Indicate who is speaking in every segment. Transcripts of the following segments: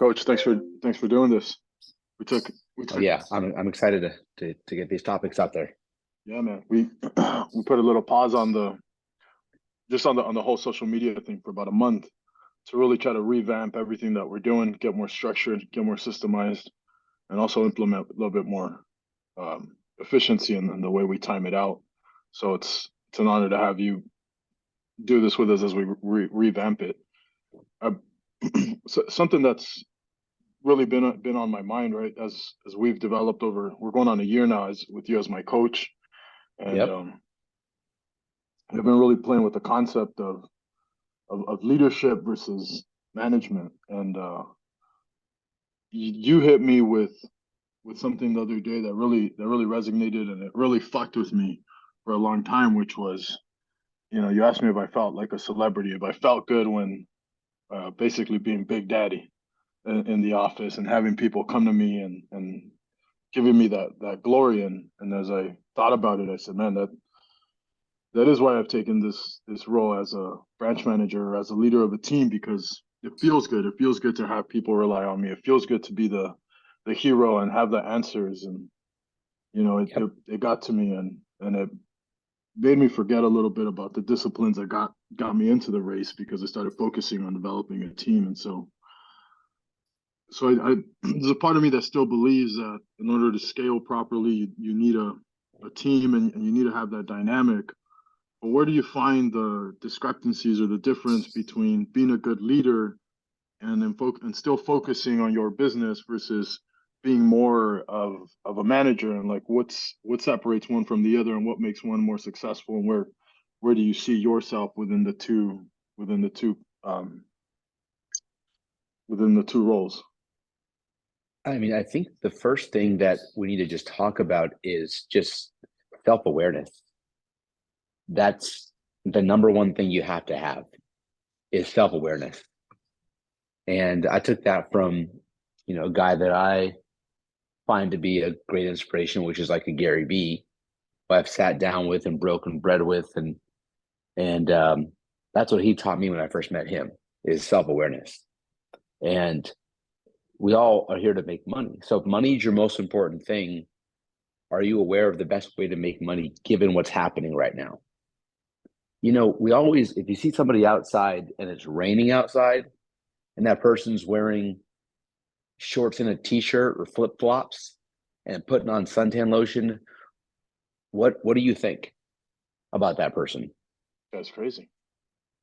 Speaker 1: Coach, thanks for doing this. We took we
Speaker 2: Oh
Speaker 1: took
Speaker 2: yeah, I'm excited to get these topics out there.
Speaker 1: yeah, man. We we put a little pause on the whole social media thing for about a month to really try to revamp everything that we're doing, get more structured, get more systemized, and also implement a little bit more efficiency in the way we time it out. So it's an honor to have you do this with us as we revamp it. Uh, Something that's really been on my mind, right? As we've developed over, we're going on a year now as with you as my coach, and
Speaker 2: Yep.
Speaker 1: I've been really playing with the concept of leadership versus management. And you hit me with something the other day that really resonated, and it really fucked with me for a long time, which was, you asked me if I felt like a celebrity, if I felt good when basically being Big Daddy in the office and having people come to me and giving me that glory. And as I thought about it, I said, man, that is why I've taken this role as a branch manager, as a leader of a team, because it feels good. It feels good to have people rely on me. It feels good to be the hero and have the answers. And
Speaker 2: Yep.
Speaker 1: it got to me, and it made me forget a little bit about the disciplines that got me into the race, because I started focusing on developing a team. And so I there's a part of me that still believes that in order to scale properly, you need a team, and you need to have that dynamic. But where do you find the discrepancies or the difference between being a good leader and still focusing on your business versus being more of a manager? And like, what separates one from the other, and what makes one more successful, and where do you see yourself within the two um within the two roles?
Speaker 2: I mean, I think the first thing that we need to just talk about is just self-awareness. That's the number one thing you have to have is self-awareness. And I took that from, a guy that I find to be a great inspiration, which is like a Gary Vee, who I've sat down with and broken bread with, and that's what he taught me when I first met him is self-awareness. And we all are here to make money. So if money is your most important thing, are you aware of the best way to make money given what's happening right now? We always, if you see somebody outside and it's raining outside and that person's wearing shorts and a t-shirt or flip-flops and putting on suntan lotion, what do you think about that person?
Speaker 1: That's crazy.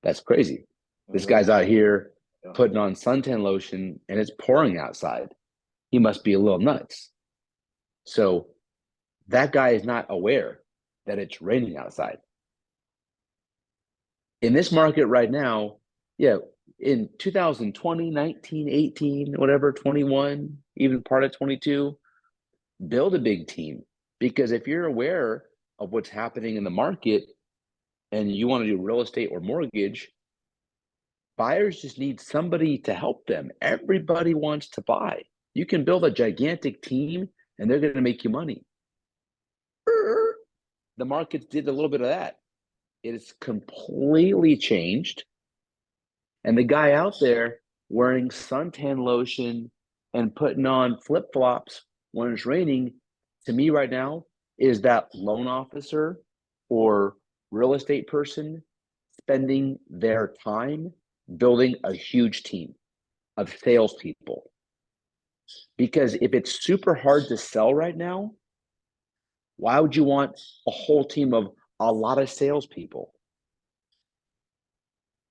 Speaker 2: That's crazy. This
Speaker 1: That
Speaker 2: guy's
Speaker 1: is,
Speaker 2: out here
Speaker 1: yeah.
Speaker 2: putting on suntan lotion and it's pouring outside. He must be a little nuts. So that guy is not aware that it's raining outside. In this market right now, yeah, in 2020, 19, 18, whatever, 21, even part of 22, build a big team. Because if you're aware of what's happening in the market and you want to do real estate or mortgage, buyers just need somebody to help them. Everybody wants to buy. You can build a gigantic team and they're going to make you money. The market did a little bit of that. It's completely changed. And the guy out there wearing suntan lotion and putting on flip-flops when it's raining, to me right now, is that loan officer or real estate person spending their time building a huge team of salespeople. Because if it's super hard to sell right now, why would you want a whole team of a lot of salespeople?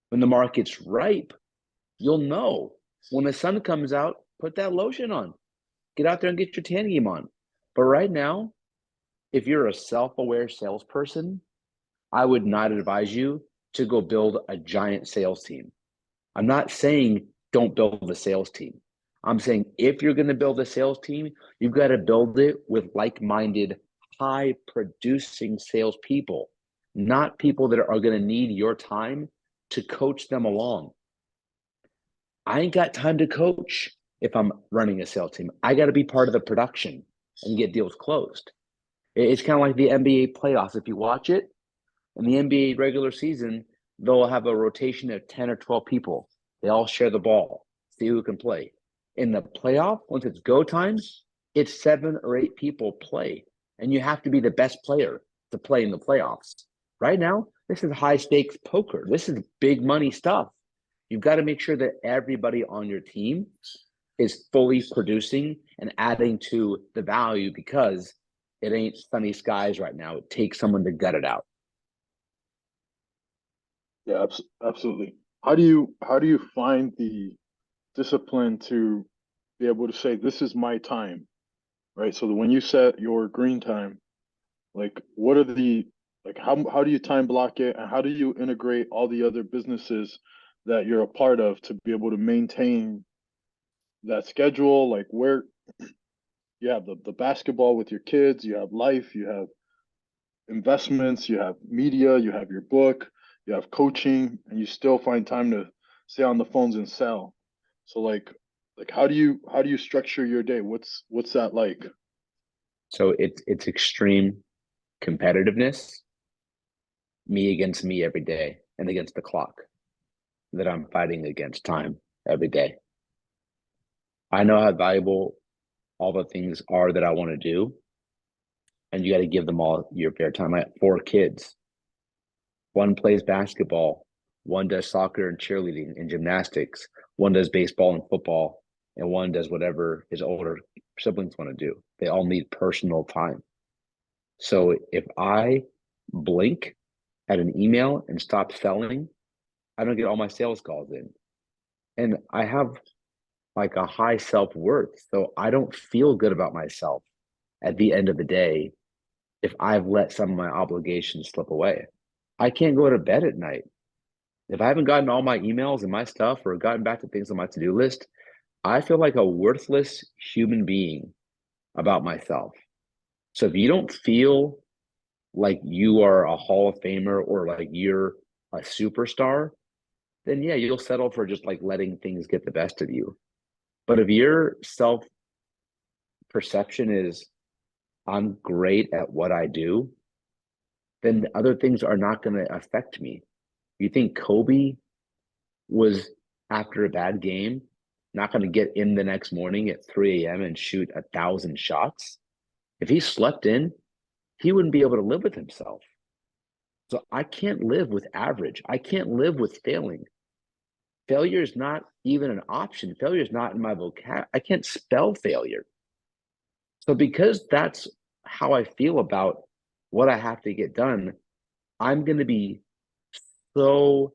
Speaker 2: When the market's ripe, you'll know. When the sun comes out, put that lotion on. Get out there and get your tan game on. But right now, if you're a self-aware salesperson, I would not advise you to go build a giant sales team. I'm not saying don't build a sales team. I'm saying if you're going to build a sales team, you've got to build it with like-minded, high-producing salespeople, not people that are going to need your time to coach them along. I ain't got time to coach if I'm running a sales team. I got to be part of the production and get deals closed. It's kind of like the NBA playoffs. If you watch it, in the NBA regular season, they'll have a rotation of 10 or 12 people. They all share the ball, see who can play. In the playoff, once it's go time, it's 7 or 8 people play, and you have to be the best player to play in the playoffs. Right now, this is high stakes poker. This is big money stuff. You've got to make sure that everybody on your team is fully producing and adding to the value, because it ain't sunny skies right now. It takes someone to gut it out.
Speaker 1: Yeah, absolutely. How do you find the discipline to be able to say this is my time, right? So that when you set your green time, like what are the like how do you time block it, and how do you integrate all the other businesses that you're a part of to be able to maintain that schedule? Like where you have the basketball with your kids, you have life, you have investments, you have media, you have your book, you have coaching, and you still find time to stay on the phones and sell. So like how do you structure your day? What's that like?
Speaker 2: So it's extreme competitiveness, me against me every day, and against the clock, that I'm fighting against time every day. I know how valuable all the things are that I want to do, and you got to give them all your fair time. I have 4 kids. One plays basketball, one does soccer and cheerleading and gymnastics, one does baseball and football, and one does whatever his older siblings want to do. They all need personal time. So if I blink at an email and stop selling, I don't get all my sales calls in. And I have like a high self-worth. So I don't feel good about myself at the end of the day if I've let some of my obligations slip away. I can't go to bed at night. If I haven't gotten all my emails and my stuff or gotten back to things on my to-do list, I feel like a worthless human being about myself. So if you don't feel like you are a Hall of Famer or like you're a superstar, then yeah, you'll settle for just like letting things get the best of you. But if your self perception is, I'm great at what I do, then other things are not going to affect me. You think Kobe was, after a bad game, not going to get in the next morning at 3 a.m. and shoot 1,000 shots? If he slept in, he wouldn't be able to live with himself. So I can't live with average. I can't live with failing. Failure is not even an option. Failure is not in my vocab. I can't spell failure. So because that's how I feel about what I have to get done, I'm going to be so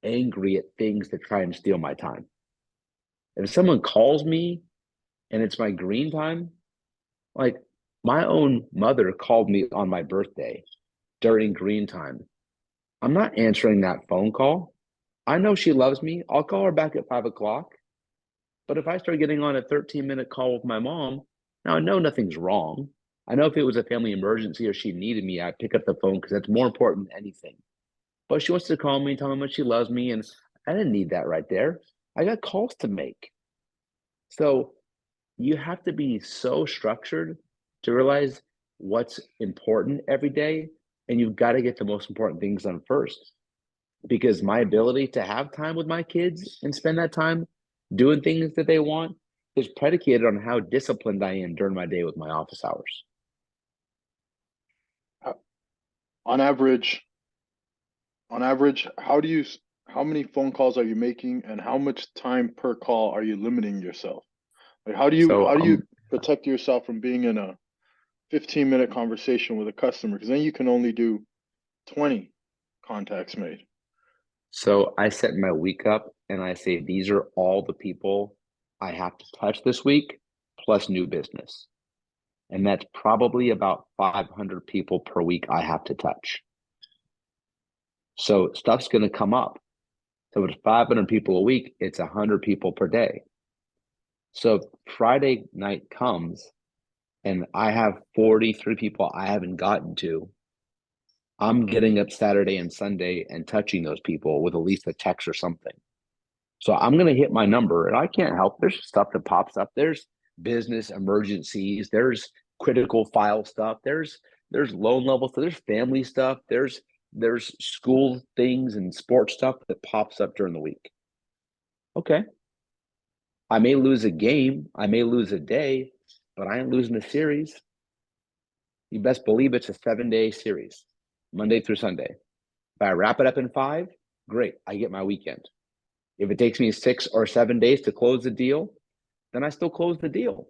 Speaker 2: angry at things that try and steal my time. If someone calls me and it's my green time, like my own mother called me on my birthday during green time. I'm not answering that phone call. I know she loves me. I'll call her back at 5 o'clock. But if I start getting on a 13-minute call with my mom, now I know nothing's wrong. I know if it was a family emergency or she needed me, I'd pick up the phone because that's more important than anything. But she wants to call me and tell me how much she loves me, and I didn't need that right there. I got calls to make. So you have to be so structured to realize what's important every day, and you've got to get the most important things done first. Because my ability to have time with my kids and spend that time doing things that they want is predicated on how disciplined I am during my day with my office hours.
Speaker 1: Uh, On average, how many phone calls are you making, and how much time per call are you limiting yourself? Like
Speaker 2: So
Speaker 1: how do you protect yourself from being in a 15-minute conversation with a customer? Because then you can only do 20 contacts made.
Speaker 2: so I set my week up and I say these are all the people I have to touch this week plus new business. And that's probably about 500 people per week I have to touch. So stuff's going to come up. So with 500 people a week, it's 100 people per day. So Friday night comes and I have 43 people I haven't gotten to. I'm getting up Saturday and Sunday and touching those people with at least a text or something. So I'm going to hit my number, and I can't help. There's stuff that pops up. There's business emergencies. There's critical file stuff. There's loan level stuff. There's family stuff. There's school things and sports stuff that pops up during the week. Okay, I may lose a game, I may lose a day, but I ain't losing a series. You best believe it's a 7-day series, Monday through Sunday. If I wrap it up in 5, great, I get my weekend. If it takes me 6 or 7 days to close the deal, then I still close the deal.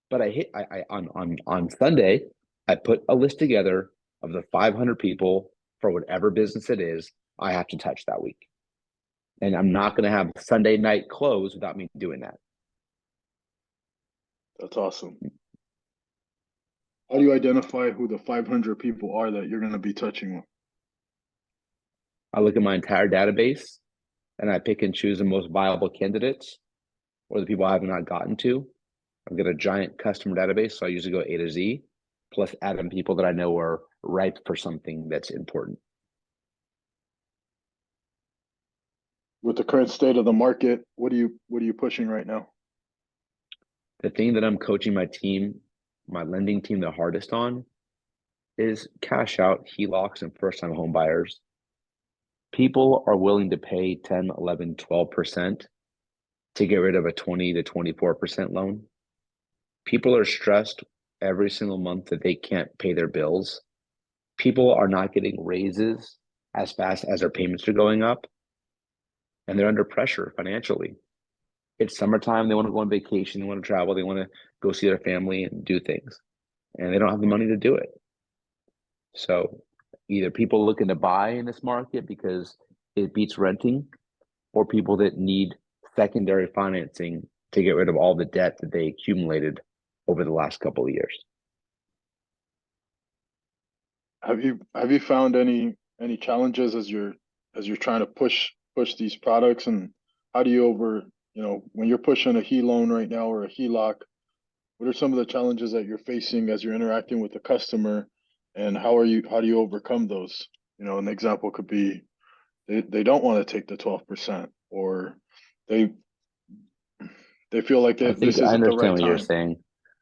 Speaker 2: But on Sunday, I put a list together of the 500 people for whatever business it is I have to touch that week. And I'm not going to have Sunday night close without me doing that.
Speaker 1: That's awesome. How do you identify who the 500 people are that you're going to be touching with?
Speaker 2: I look at my entire database and I pick and choose the most viable candidates or the people I have not gotten to. I've got a giant customer database, so I usually go A to Z, plus add in people that I know are ripe for something that's important.
Speaker 1: With the current state of the market, what are you pushing right now?
Speaker 2: The thing that I'm coaching my team, my lending team, the hardest on is cash out, HELOCs, and first-time home buyers. People are willing to pay 10, 11, 12% to get rid of a 20 to 24% loan. People are stressed every single month that they can't pay their bills. People are not getting raises as fast as their payments are going up, and they're under pressure financially. It's summertime, they want to go on vacation, they want to travel, they want to go see their family and do things, and they don't have the money to do it. So either people looking to buy in this market because it beats renting, or people that need secondary financing to get rid of all the debt that they accumulated over the last couple of years.
Speaker 1: Have you found any challenges as you're trying to push these products, and how do you when you're pushing a HE loan right now or a HELOC, what are some of the challenges that you're facing as you're interacting with the customer, and how do you overcome those? An example could be they don't want to take the 12%, or they feel like
Speaker 2: I
Speaker 1: this
Speaker 2: think I
Speaker 1: isn't the
Speaker 2: understand
Speaker 1: right
Speaker 2: what you're
Speaker 1: time.
Speaker 2: saying.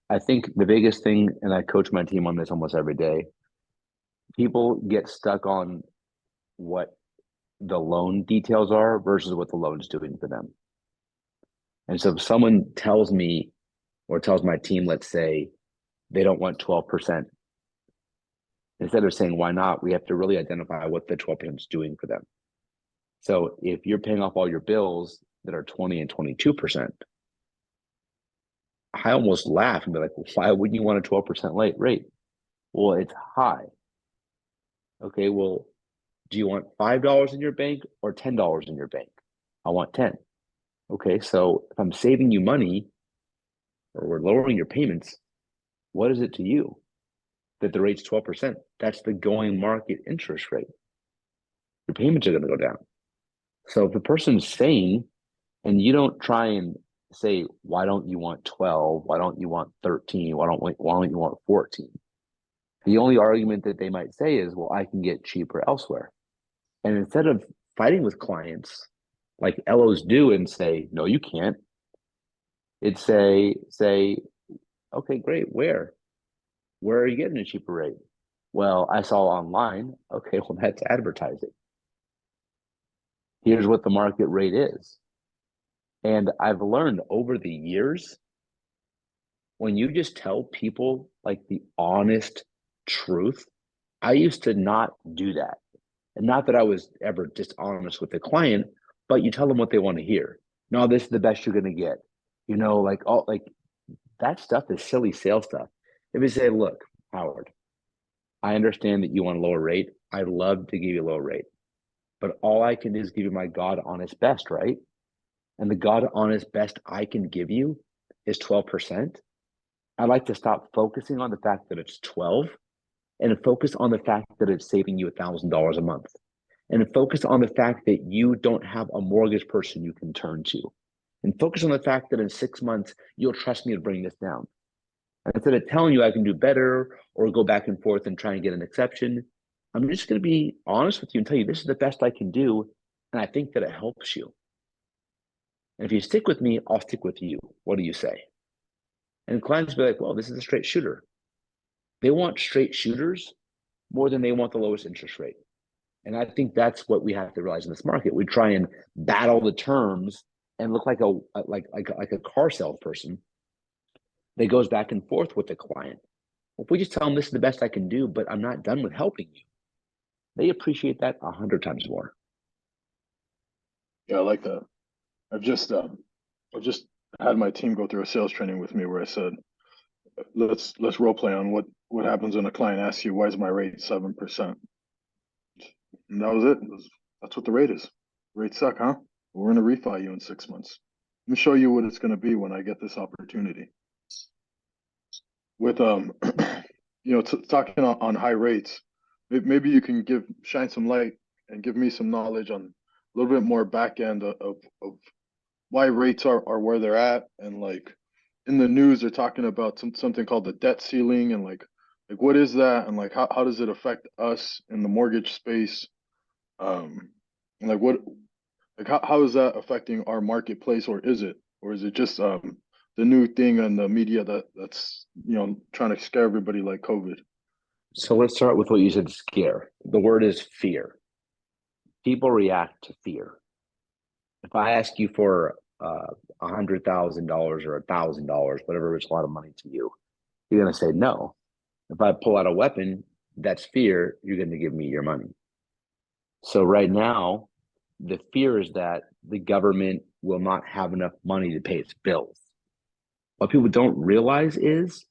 Speaker 2: I think the biggest thing, and I coach my team on this almost every day, people get stuck on what the loan details are versus what the loan is doing for them. And so if someone tells me or tells my team, let's say, they don't want 12%, instead of saying, why not, we have to really identify what the 12% is doing for them. So if you're paying off all your bills that are 20 and 22%, I almost laugh and be like, why wouldn't you want a 12% late rate? Well, it's high. Okay, well, do you want $5 in your bank or $10 in your bank? I want 10. Okay, so if I'm saving you money or we're lowering your payments, what is it to you that the rate's 12%? That's the going market interest rate. Your payments are going to go down. So if the person's saying, and you don't try and say, why don't you want 12? Why don't you want 13? Why don't you want 14? The only argument that they might say is, well, I can get cheaper elsewhere. And instead of fighting with clients like LOs do and say, no, you can't, it's say, okay, great. Where are you getting a cheaper rate? Well, I saw online. Okay, well, that's advertising. Here's what the market rate is. And I've learned over the years, when you just tell people like the honest truth, I used to not do that. And not that I was ever dishonest with the client, but you tell them what they want to hear. No, this is the best you're going to get. Like that stuff is silly sales stuff. If you say, look, Howard, I understand that you want a lower rate. I'd love to give you a lower rate, but all I can do is give you my God honest best, right? And the God honest best I can give you is 12%. I'd like to stop focusing on the fact that it's 12 and focus on the fact that it's saving you $1,000 a month, and focus on the fact that you don't have a mortgage person you can turn to, and focus on the fact that in 6 months, you'll trust me to bring this down. And instead of telling you I can do better or go back and forth and try and get an exception, I'm just going to be honest with you and tell you this is the best I can do. And I think that it helps you. And if you stick with me, I'll stick with you. What do you say? And clients will be like, well, this is a straight shooter. They want straight shooters more than they want the lowest interest rate. And I think that's what we have to realize in this market. We try and battle the terms and look like a car salesperson that goes back and forth with the client. Well, if we just tell them this is the best I can do, but I'm not done with helping you, they appreciate that 100 times more.
Speaker 1: Yeah, I like that. I've just had my team go through a sales training with me where I said, let's role play on what happens when a client asks you, why is my rate 7%? And that was it. That's what the rate is. Rates suck, huh? We're gonna refi you in 6 months. Let me show you what it's gonna be when I get this opportunity. With talking on high rates, maybe you can shine some light and give me some knowledge on a little bit more back end of why rates are where they're at, and like in the news they're talking about something called the debt ceiling, and like what is that, and like how does it affect us in the mortgage space, and like what, like how is that affecting our marketplace, or is it just the new thing on the media that's trying to scare everybody like COVID.
Speaker 2: So let's start with what you said, scare. The word is fear. People react to fear. If I ask you for $100,000 or $1,000, whatever is a lot of money to you, you're going to say no. If I pull out a weapon, that's fear. You're going to give me your money. So right now, the fear is that the government will not have enough money to pay its bills. What people don't realize is,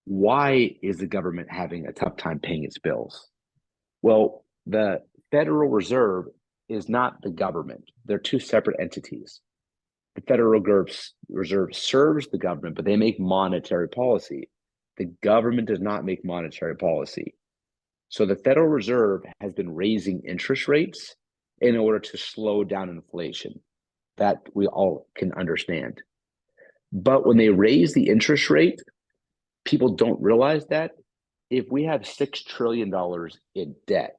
Speaker 2: why is the government having a tough time paying its bills? Well, the Federal Reserve is not the government. They're two separate entities. The Federal Reserve serves the government, but they make monetary policy. The government does not make monetary policy. So the Federal Reserve has been raising interest rates in order to slow down inflation. That we all can understand. But when they raise the interest rate, people don't realize that if we have $6 trillion in debt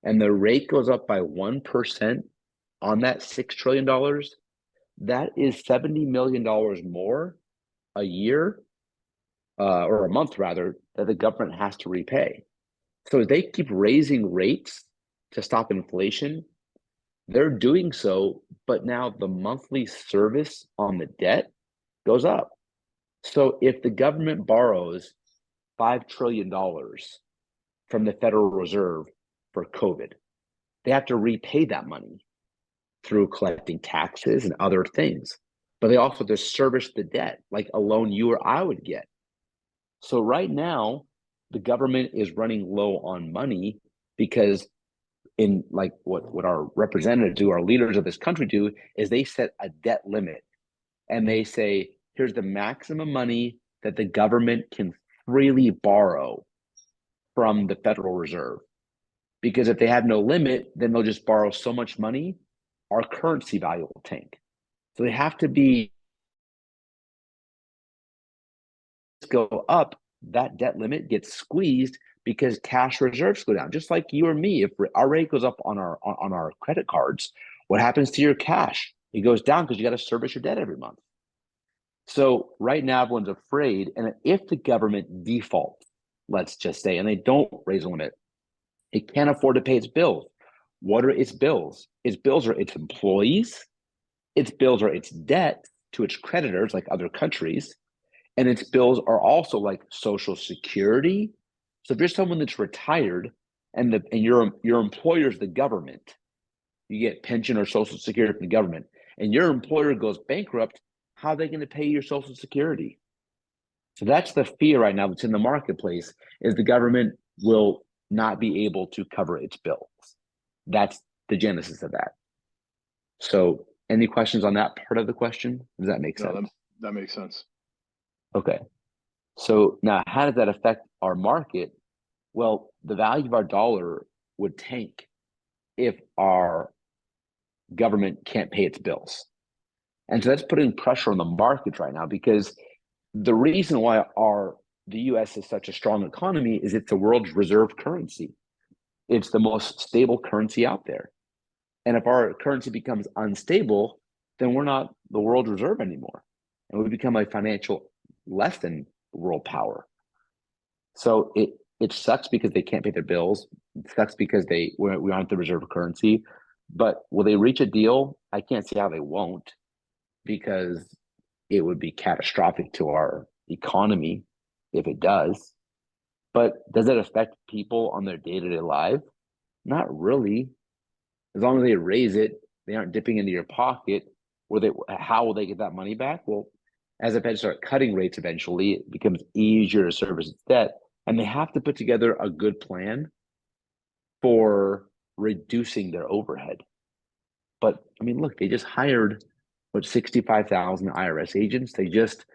Speaker 2: and the rate goes up by 1% on that $6 trillion, that is $70 million more a year, or a month rather, that the government has to repay. So they keep raising rates to stop inflation. They're doing so, but now the monthly service on the debt goes up. So if the government borrows $5 trillion from the Federal Reserve for COVID, they have to repay that money through collecting taxes and other things. But they also have to service the debt, like a loan you or I would get. So right now, the government is running low on money because in like what our representatives do, our leaders of this country do, is they set a debt limit. And they say, here's the maximum money that the government can freely borrow from the Federal Reserve. Because if they have no limit, then they'll just borrow so much money, our currency value will tank. So they have to go up, that debt limit gets squeezed because cash reserves go down. Just like you or me, if our rate goes up on our credit cards, what happens to your cash? It goes down because you got to service your debt every month. So right now, everyone's afraid. And if the government defaults, let's just say, and they don't raise a limit, it can't afford to pay its bills. What are its bills? Its bills are its employees. Its bills are its debt to its creditors, like other countries. And its bills are also like Social Security. So if you're someone that's retired and your employer is the government, you get pension or Social Security from the government, and your employer goes bankrupt, how are they going to pay your Social Security? So that's the fear right now that's in the marketplace, is the government will not be able to cover its bills. That's the genesis of that. So any questions on that part of the question? Does that make sense?
Speaker 1: That makes sense.
Speaker 2: Okay. So now how does that affect our market? Well, the value of our dollar would tank if our government can't pay its bills. And so that's putting pressure on the markets right now, because the reason why the US is such a strong economy is it's the world's reserve currency. It's the most stable currency out there. And if our currency becomes unstable, then we're not the world reserve anymore. And we become a financial less than world power. So it sucks because they can't pay their bills. It sucks because we aren't the reserve currency. But will they reach a deal? I can't see how they won't. because it would be catastrophic to our economy if it does. But does it affect people on their day-to-day life? Not really. As long as they raise it, they aren't dipping into your pocket. How will they get that money back? Well, as the Fed start cutting rates eventually, it becomes easier to service its debt. And they have to put together a good plan for reducing their overhead. But I mean, look, they just hired 65,000 IRS agents. They just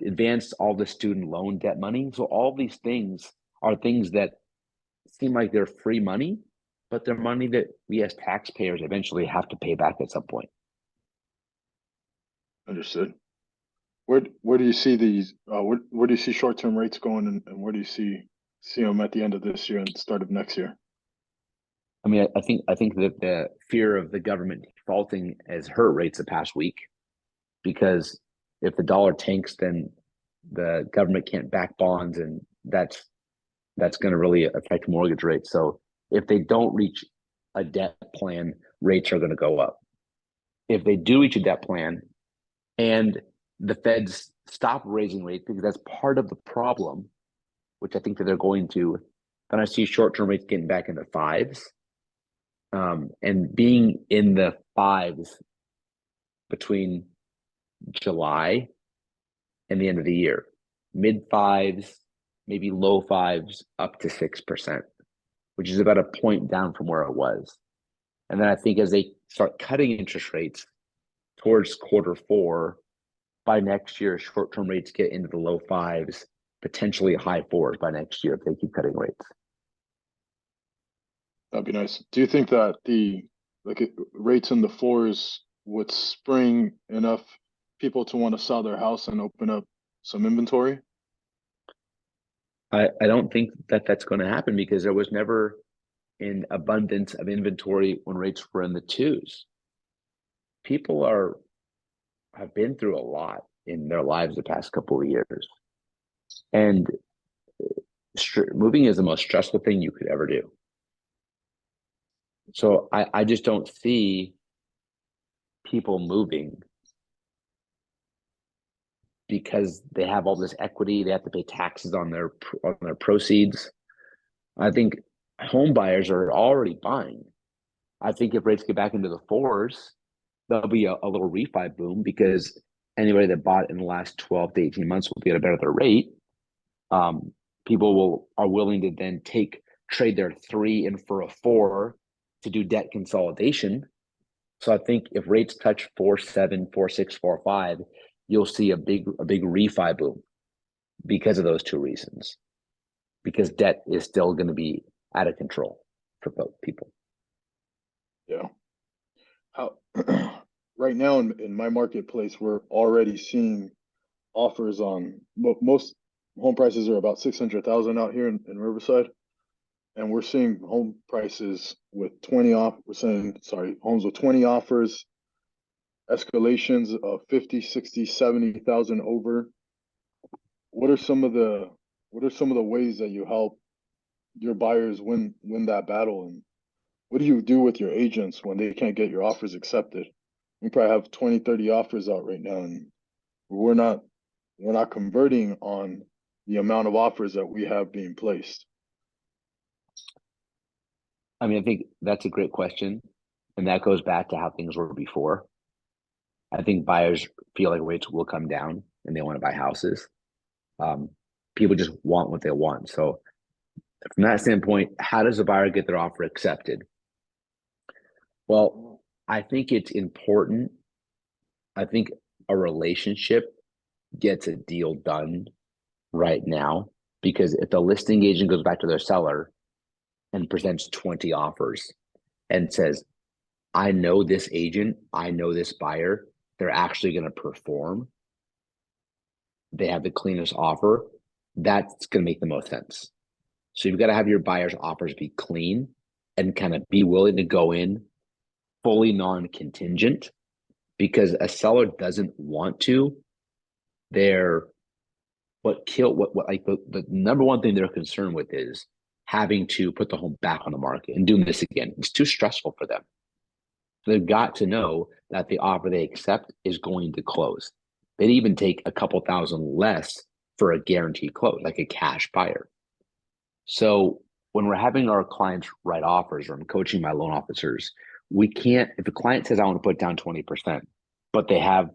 Speaker 2: advanced all the student loan debt money. So all these things are things that seem like they're free money, but they're money that we as taxpayers eventually have to pay back at some point.
Speaker 1: Understood. Where do you see these? Where do you see short-term rates going, and where do you see them at the end of this year and start of next year?
Speaker 2: I mean, I think that the fear of the government defaulting has hurt rates the past week, because if the dollar tanks, then the government can't back bonds, and that's going to really affect mortgage rates. So if they don't reach a debt plan, rates are going to go up. If they do reach a debt plan and the Feds stop raising rates, because that's part of the problem, which I think that they're going to, then I see short-term rates getting back in the fives. And being in the fives between July and the end of the year, mid fives, maybe low fives, up to 6%, which is about a point down from where it was. And then I think as they start cutting interest rates towards Q4, by next year, short-term rates get into the low fives, potentially high fours by next year if they keep cutting rates.
Speaker 1: That'd be nice. Do you think that rates in the fours would spring enough people to want to sell their house and open up some inventory?
Speaker 2: I don't think that that's going to happen, because there was never an abundance of inventory when rates were in the twos. People have been through a lot in their lives the past couple of years, and moving is the most stressful thing you could ever do. So I just don't see people moving because they have all this equity. They have to pay taxes on their proceeds. I think home buyers are already buying. I think if rates get back into the fours, there'll be a little refi boom, because anybody that bought in the last 12 to 18 months will get a better rate. People are willing to then trade their 3 in for a 4 to do debt consolidation. So I think if rates touch 4.7, 4.6, 4.5, you'll see a big refi boom because of those two reasons. Because debt is still going to be out of control for both people.
Speaker 1: Yeah. How right now in my marketplace, we're already seeing offers on most home prices are about 600,000 out here in Riverside. And we're seeing home prices with 20 off. We're saying, sorry, homes with 20 offers, escalations of 50, 60, 70,000 over. What are some of the ways that you help your buyers win that battle? And what do you do with your agents when they can't get your offers accepted? We probably have 20, 30 offers out right now, and we're not converting on the amount of offers that we have being placed.
Speaker 2: I mean, I think that's a great question. And that goes back to how things were before. I think buyers feel like rates will come down and they want to buy houses. People just want what they want. So from that standpoint, how does a buyer get their offer accepted? Well, I think it's important. I think a relationship gets a deal done right now, because if the listing agent goes back to their seller and presents 20 offers and says, I know this agent, I know this buyer, they're actually going to perform, they have the cleanest offer, that's going to make the most sense. So you've got to have your buyer's offers be clean and kind of be willing to go in fully non-contingent, because a seller doesn't want to. The number one thing they're concerned with is having to put the home back on the market and doing this again. It's too stressful for them. They've got to know that the offer they accept is going to close. They'd even take a couple thousand less for a guaranteed close, like a cash buyer. So when we're having our clients write offers, or I'm coaching my loan officers, we can't, if a client says, I want to put down 20%, but they have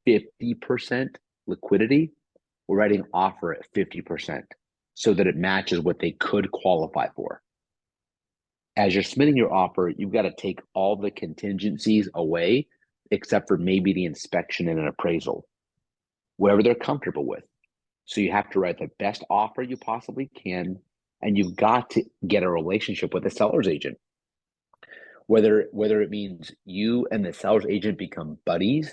Speaker 2: 50% liquidity, we're writing offer at 50% so that it matches what they could qualify for. As you're submitting your offer, you've got to take all the contingencies away, except for maybe the inspection and an appraisal, wherever they're comfortable with. So you have to write the best offer you possibly can, and you've got to get a relationship with the seller's agent. Whether it means you and the seller's agent become buddies,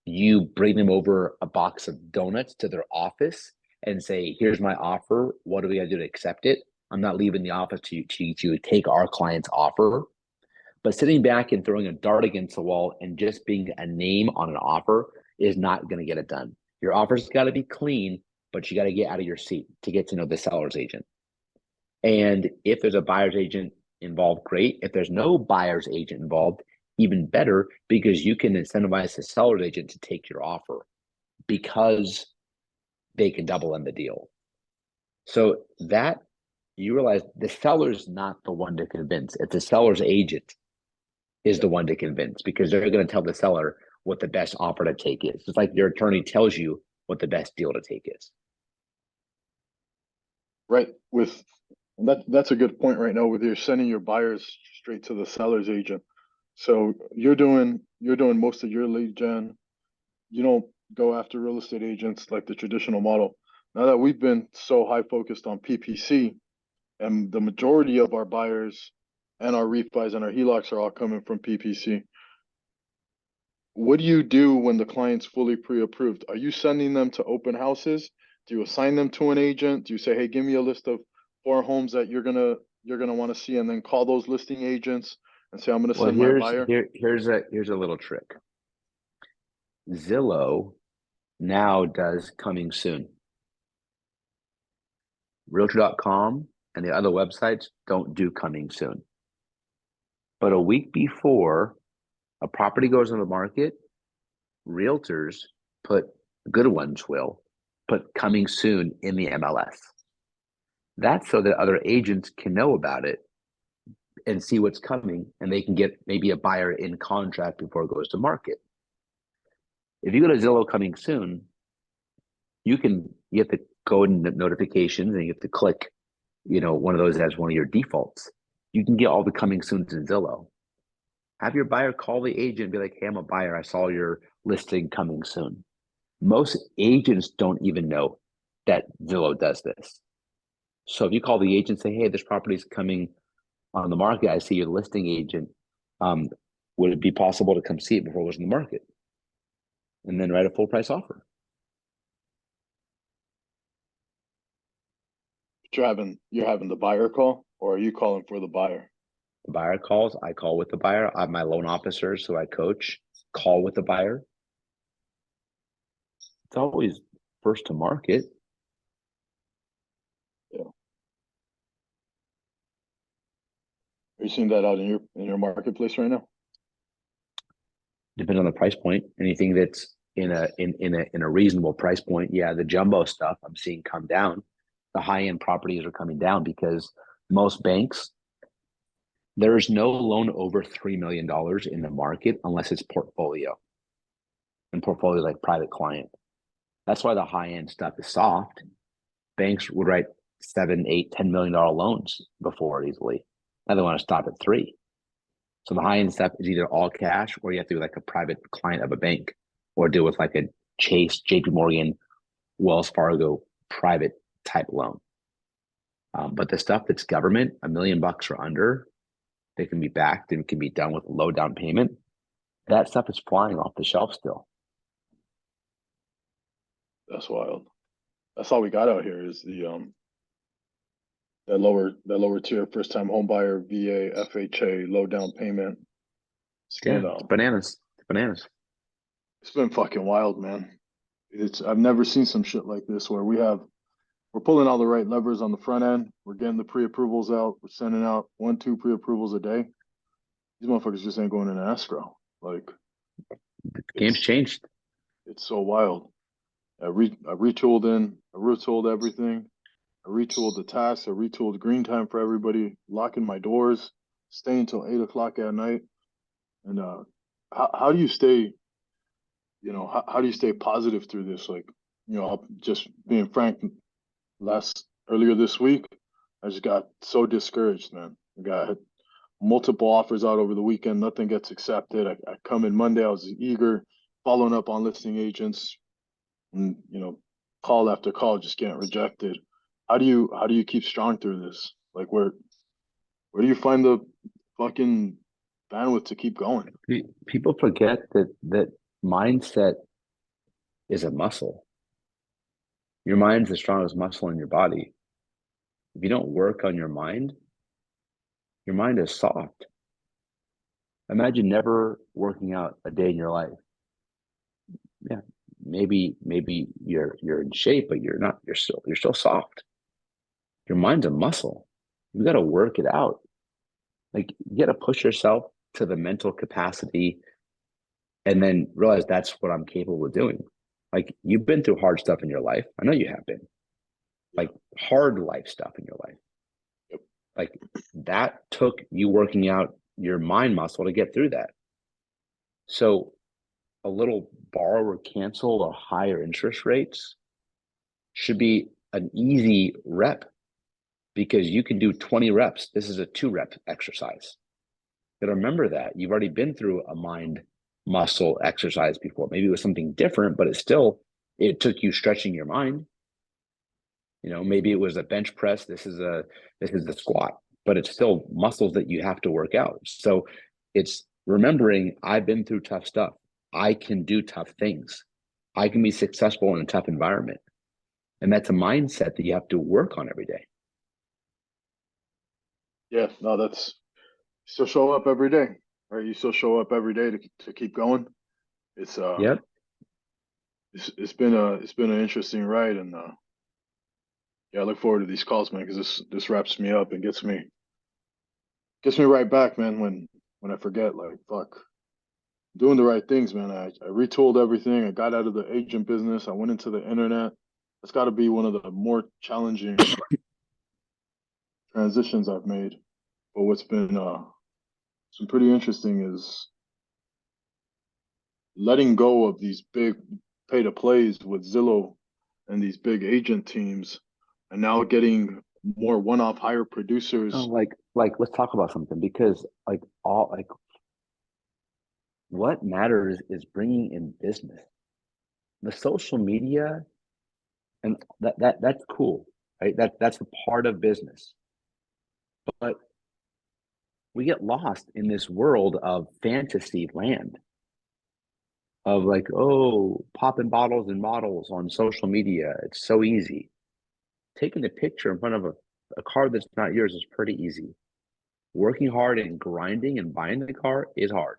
Speaker 2: you bring them over a box of donuts to their office and say, here's my offer. What do we got to do to accept it? I'm not leaving the office to take our client's offer. But sitting back and throwing a dart against the wall and just being a name on an offer is not going to get it done. Your offer's got to be clean, but you got to get out of your seat to get to know the seller's agent. And if there's a buyer's agent involved, great. If there's no buyer's agent involved, even better, because you can incentivize the seller's agent to take your offer because they can double in the deal. So that you realize the seller's not the one to convince. It's the seller's agent is the one to convince, because they're going to tell the seller what the best offer to take is. It's like your attorney tells you what the best deal to take is.
Speaker 1: Right. That's a good point right now, with you're sending your buyers straight to the seller's agent. So you're doing most of your lead gen. You don't go after real estate agents like the traditional model. Now that we've been so high focused on PPC, and the majority of our buyers and our refis and our HELOCs are all coming from PPC, what do you do when the client's fully pre-approved? Are you sending them to open houses? Do you assign them to an agent? Do you say, hey, give me a list of 4 homes that you're gonna want to see, and then call those listing agents and say, I'm gonna send my buyer?
Speaker 2: Here's a little trick. Zillow now does coming soon. Realtor.com and the other websites don't do coming soon. But a week before a property goes on the market, realtors good ones will put coming soon in the MLS. That's so that other agents can know about it and see what's coming, and they can get maybe a buyer in contract before it goes to market. If you go to Zillow coming soon, you have to go in notifications and you have to click, one of those as one of your defaults. You can get all the coming soons in Zillow. Have your buyer call the agent and be like, hey, I'm a buyer. I saw your listing coming soon. Most agents don't even know that Zillow does this. So if you call the agent and say, hey, this property is coming on the market, I see your listing agent. Would it be possible to come see it before it was in the market? And then write a full price offer.
Speaker 1: You're having the buyer call, or are you calling for the buyer?
Speaker 2: The buyer calls, I call with the buyer. I have my loan officers who I coach call with the buyer. It's always first to market.
Speaker 1: Yeah. Are you seeing that out in your marketplace right now?
Speaker 2: Depends on the price point. Anything that's in a reasonable price point, yeah. The jumbo stuff I'm seeing come down. The high end properties are coming down because most banks, there is no loan over $3 million in the market unless it's portfolio, and portfolio like private client. That's why the high end stuff is soft. Banks would write $7, $8, $10 million loans before easily. Now they want to stop at 3. So the high end stuff is either all cash, or you have to be like a private client of a bank, or deal with like a Chase, JP Morgan, Wells Fargo private type loan. But the stuff that's government, $1 million or under, they can be backed and can be done with low down payment. That stuff is flying off the shelf still.
Speaker 1: That's wild. That's all we got out here is the that lower tier first time home buyer, VA, FHA, low down payment.
Speaker 2: It's bananas. It's bananas.
Speaker 1: It's been fucking wild, man. I've never seen some shit like this where we're pulling all the right levers on the front end. We're getting the pre-approvals out. We're sending out 1-2 pre-approvals a day. these motherfuckers just ain't going in escrow. Like
Speaker 2: The game's
Speaker 1: it's
Speaker 2: changed.
Speaker 1: it's so wild. I retooled everything. I retooled the tasks. I retooled green time for everybody, locking my doors, staying till 8 o'clock at night. And how do you stay, how do you stay positive through this? Like, just being frank, earlier this week, I just got so discouraged, man. I got multiple offers out over the weekend. Nothing gets accepted. I come in Monday. I was eager, following up on listing agents, and call after call just getting rejected. How do you keep strong through this? Like where do you find the fucking bandwidth to keep going?
Speaker 2: People forget that mindset is a muscle. Your mind's the strongest muscle in your body. If you don't work on your mind is soft. Imagine never working out a day in your life. Yeah, maybe you're in shape, but you're not. You're still soft. Your mind's a muscle. You got to work it out. Like you got to push yourself to the mental capacity, and then realize that's what I'm capable of doing. Like you've been through hard stuff in your life. I know you have been. Like hard life stuff in your life.
Speaker 1: Yep.
Speaker 2: Like that took you working out your mind muscle to get through that. So a little borrower cancel or higher interest rates should be an easy rep because you can do 20 reps. This is a 2-rep exercise. But remember that you've already been through a mind muscle exercise before. Maybe it was something different, but it took you stretching your mind. Maybe it was a bench press. This is the squat, but it's still muscles that you have to work out. So it's remembering I've been through tough stuff. I can do tough things. I can be successful in a tough environment. And that's a mindset that you have to work on every day.
Speaker 1: Yeah, no, that's still show up every day, right? You still show up every day to keep going. It's
Speaker 2: Yep.
Speaker 1: it's been an interesting ride, and yeah, I look forward to these calls, man, because this wraps me up and gets me right back, man. When I forget, like fuck, doing the right things, man. I retooled everything. I got out of the agent business. I went into the internet. That's got to be one of the more challenging transitions I've made. But what's been some pretty interesting is letting go of these big pay to plays with Zillow and these big agent teams, and now getting more one-off hire
Speaker 2: Oh,
Speaker 1: producers.
Speaker 2: like let's talk about something because what matters is bringing in business. The social media and that's cool, right? That's a part of business. But we get lost in this world of fantasy land of like, oh, popping bottles and models on social media. It's so easy. Taking a picture in front of a car that's not yours is pretty easy. Working hard and grinding and buying the car is hard.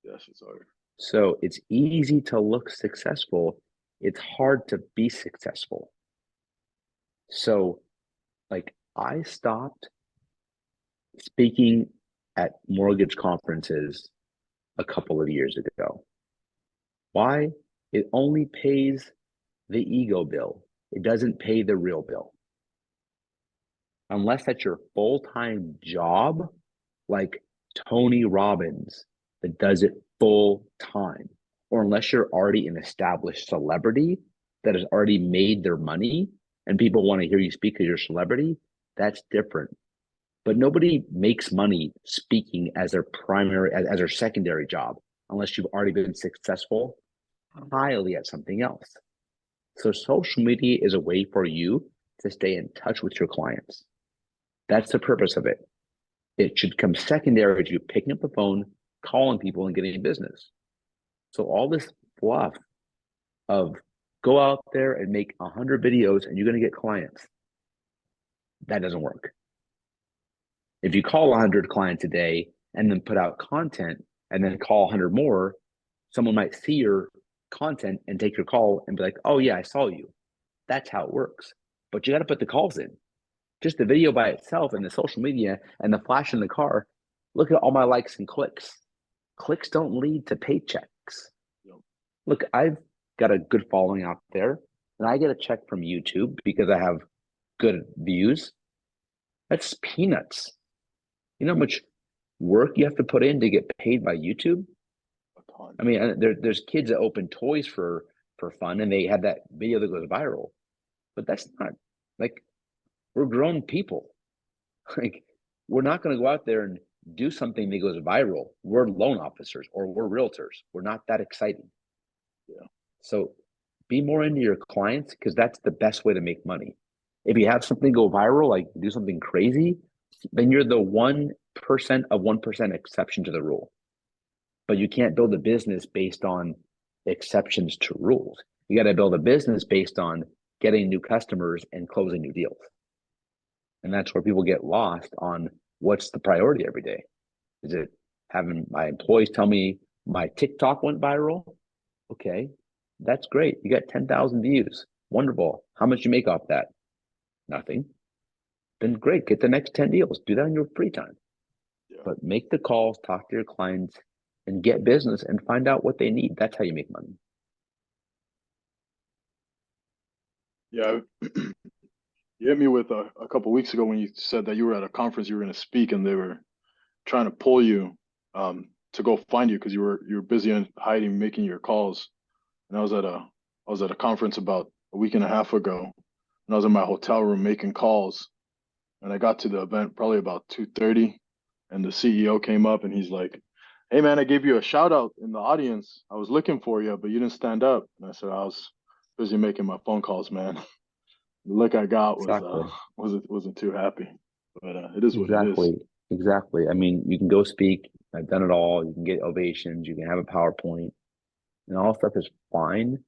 Speaker 1: Yes, it's hard.
Speaker 2: So it's easy to look successful. It's hard to be successful. So, like, I stopped speaking at mortgage conferences a couple of years ago. Why? It only pays the ego bill. It doesn't pay the real bill. Unless that's your full-time job, like Tony Robbins that does it full time, or unless you're already an established celebrity that has already made their money and people want to hear you speak because you're a celebrity, that's different. But nobody makes money speaking as their primary, as their secondary job, unless you've already been successful highly at something else. So social media is a way for you to stay in touch with your clients. That's the purpose of it. It should come secondary to you picking up the phone, calling people, and getting business. So all this fluff of go out there and make 100 videos and you're going to get clients, that doesn't work. If you call 100 clients a day and then put out content and then call 100 more, someone might see your content and take your call and be like, oh yeah, I saw you. That's how it works. But you got to put the calls in. Just the video by itself and the social media and the flash in the car, Look at all my likes and clicks. Clicks don't lead to paychecks.
Speaker 1: Yep.
Speaker 2: Look, I've got a good following out there, and I get a check from YouTube because I have good views. That's peanuts. You know how much work you have to put in to get paid by YouTube?
Speaker 1: A ton.
Speaker 2: I mean, there's kids that open toys for fun, and they have that video that goes viral. But that's not like, we're grown people. Like, we're not going to go out there and do something that goes viral. We're loan officers or we're realtors. We're not that exciting.
Speaker 1: Yeah.
Speaker 2: So be more into your clients, because that's the best way to make money. If you have something go viral, like do something crazy, then you're the 1% of 1% exception to the rule. But you can't build a business based on exceptions to rules. You got to build a business based on getting new customers and closing new deals. And that's where people get lost on what's the priority every day. Is it having my employees tell me my TikTok went viral? Okay, that's great. You got 10,000 views. Wonderful. How much you make off that? Nothing. Then great. Get the next 10 deals. Do that in your free time.
Speaker 1: Yeah.
Speaker 2: But make the calls, talk to your clients, and get business and find out what they need. That's how you make money.
Speaker 1: Yeah. You hit me with a couple weeks ago when you said that you were at a conference, you were going to speak, and they were trying to pull you to go find you because you were busy and hiding, making your calls. And I was at a conference about a week and a half ago, and I was in my hotel room making calls, and I got to the event probably about 2:30, and the CEO came up and he's like, "Hey man, I gave you a shout out in the audience. I was looking for you, but you didn't stand up." And I said, "I was busy making my phone calls, man." The look I got was
Speaker 2: Exactly.
Speaker 1: wasn't too happy, but it is what it is.
Speaker 2: Exactly. Exactly. I mean, you can go speak. I've done it all. You can get ovations. You can have a PowerPoint, and all stuff is fine.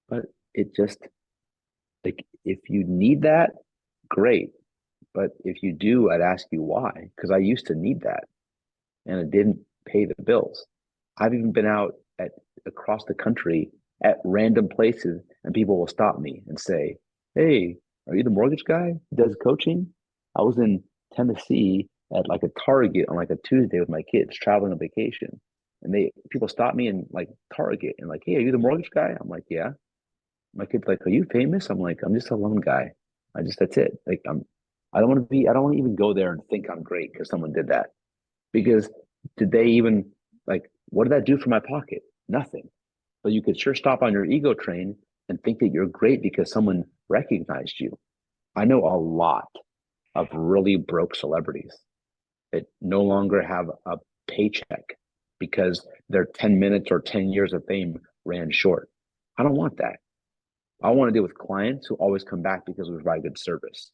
Speaker 2: But it just, like, if you need that, great. But if you do, I'd ask you why. Because I used to need that, and it didn't pay the bills. I've even been out at across the country at random places, and people will stop me and say, "Hey, are you the mortgage guy who does coaching?" I was in Tennessee at like a Target on like a Tuesday with my kids traveling on vacation, and people stop me in like Target and like, "Hey, are you the mortgage guy?" I'm like, "Yeah." My kid's like, "Are you famous?" I'm like, "I'm just a loan guy. That's it. Like, I don't want to even go there and think I'm great because someone did that. Because did they even, like, what did that do for my pocket? Nothing. But you could sure stop on your ego train and think that you're great because someone recognized you. I know a lot of really broke celebrities that no longer have a paycheck because their 10 minutes or 10 years of fame ran short. I don't want that. I want to deal with clients who always come back because we provide good service.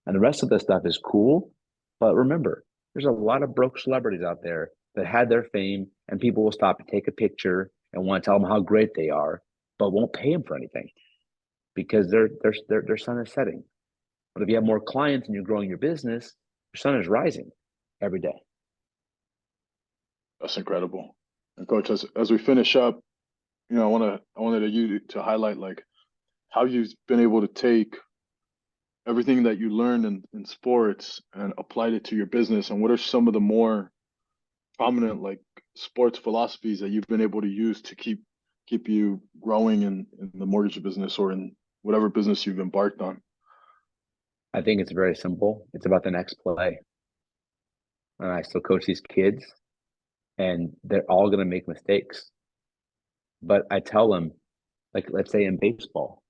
Speaker 2: And the rest of the stuff is cool. But remember, there's a lot of broke celebrities out there that had their fame, and people will stop to take a picture and want to tell them how great they are, but won't pay them for anything because their sun is setting. But if you have more clients and you're growing your business, your sun is rising every day.
Speaker 1: That's incredible. And coach, as we finish up, I wanted you to highlight like how you've been able to take everything that you learned in sports and applied it to your business, and what are some of the more prominent like sports philosophies that you've been able to use to keep you growing in the mortgage business or in whatever business you've embarked on?
Speaker 2: I think it's very simple. It's about the next play. And I still coach these kids, and they're all going to make mistakes. But I tell them, like, let's say in baseball,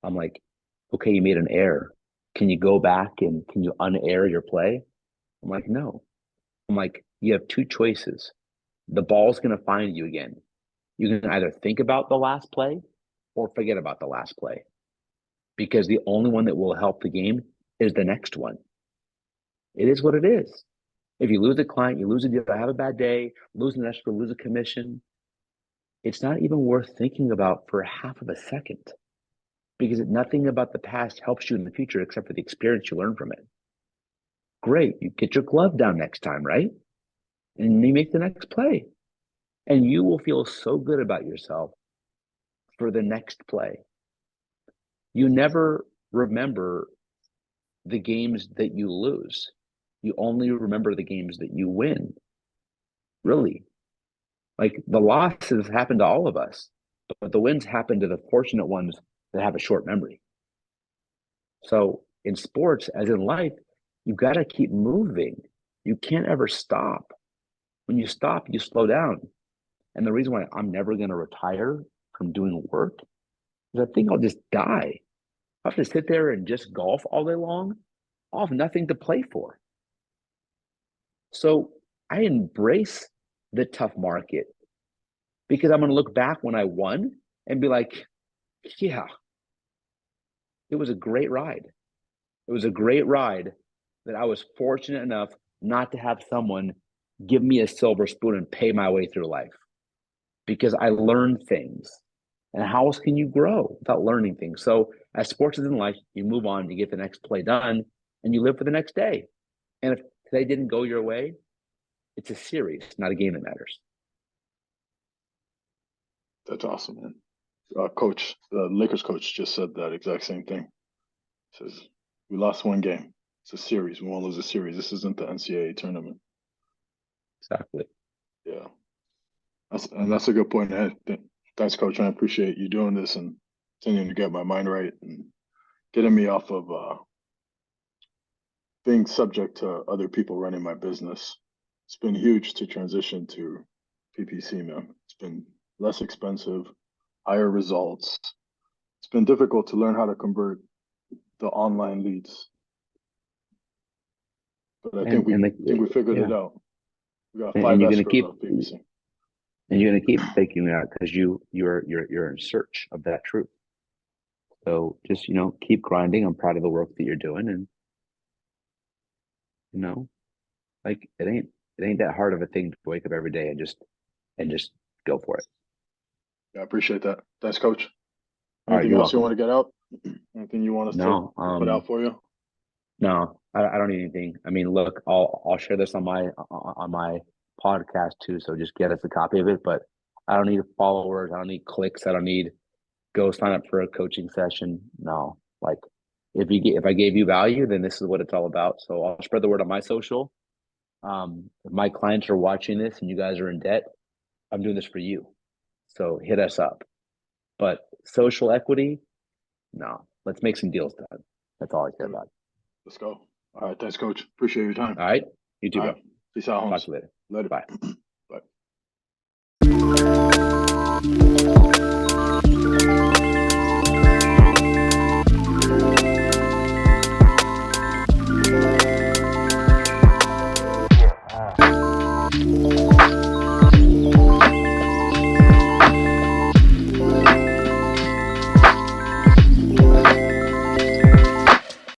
Speaker 2: I'm like, okay, you made an error. Can you go back and can you unair your play? I'm like, no. I'm like, you have two choices. The ball's going to find you again. You can either think about the last play or forget about the last play, because the only one that will help the game is the next one. It is what it is. If you lose a client, you lose a deal, have a bad day, lose an escrow, lose a commission, it's not even worth thinking about for half of a second, because nothing about the past helps you in the future except for the experience you learn from it. Great. You get your glove down next time, right? And you make the next play. And you will feel so good about yourself for the next play. You never remember the games that you lose. You only remember the games that you win. Really. Like the losses happen to all of us, but the wins happen to the fortunate ones that have a short memory. So in sports, as in life, you got to keep moving. You can't ever stop. When you stop, you slow down. And the reason why I'm never going to retire from doing work is I think I'll just die. I have to sit there and just golf all day long. I'll have nothing to play for. So I embrace the tough market because I'm going to look back when I won and be like, yeah, it was a great ride. It was a great ride that I was fortunate enough not to have someone give me a silver spoon and pay my way through life because I learned things. And how else can you grow without learning things? So as sports is in life, you move on, you get the next play done, and you live for the next day. And if today didn't go your way, it's a series, not a game that matters.
Speaker 1: That's awesome, man. Coach, the Lakers coach just said that exact same thing. Says we lost one game. It's a series. We won't lose a series. This isn't the NCAA tournament.
Speaker 2: Exactly.
Speaker 1: Yeah, that's a good point. Thanks, Coach. I appreciate you doing this and continuing to get my mind right and getting me off of being subject to other people running my business. It's been huge to transition to PPC, man. It's been less expensive, higher results. It's been difficult to learn how to convert the online leads, but I think we figured it out. We got 5 escrows off PPC.
Speaker 2: And you're gonna keep figuring it out because you're in search of that truth. So just keep grinding. I'm proud of the work that you're doing, and like it ain't that hard of a thing to wake up every day and just go for it.
Speaker 1: Yeah, I appreciate that. Thanks, Coach.
Speaker 2: All right,
Speaker 1: Anything else you want to get out? Anything you want us to put out for you?
Speaker 2: No, I don't need anything. I mean, look, I'll share this on my podcast too. So just get us a copy of it. But I don't need followers. I don't need clicks. I don't need go sign up for a coaching session. No, like if I gave you value, then this is what it's all about. So I'll spread the word on my social. If my clients are watching this and you guys are in debt, I'm doing this for you. So hit us up. But social equity, no. Let's make some deals done. That's all I care about.
Speaker 1: Let's go. All right. Thanks, Coach. Appreciate your time.
Speaker 2: All right. You too, bro.
Speaker 1: Right. Peace out, Holmes.
Speaker 2: Talk to you later.
Speaker 1: Later.
Speaker 2: Bye.
Speaker 1: Bye.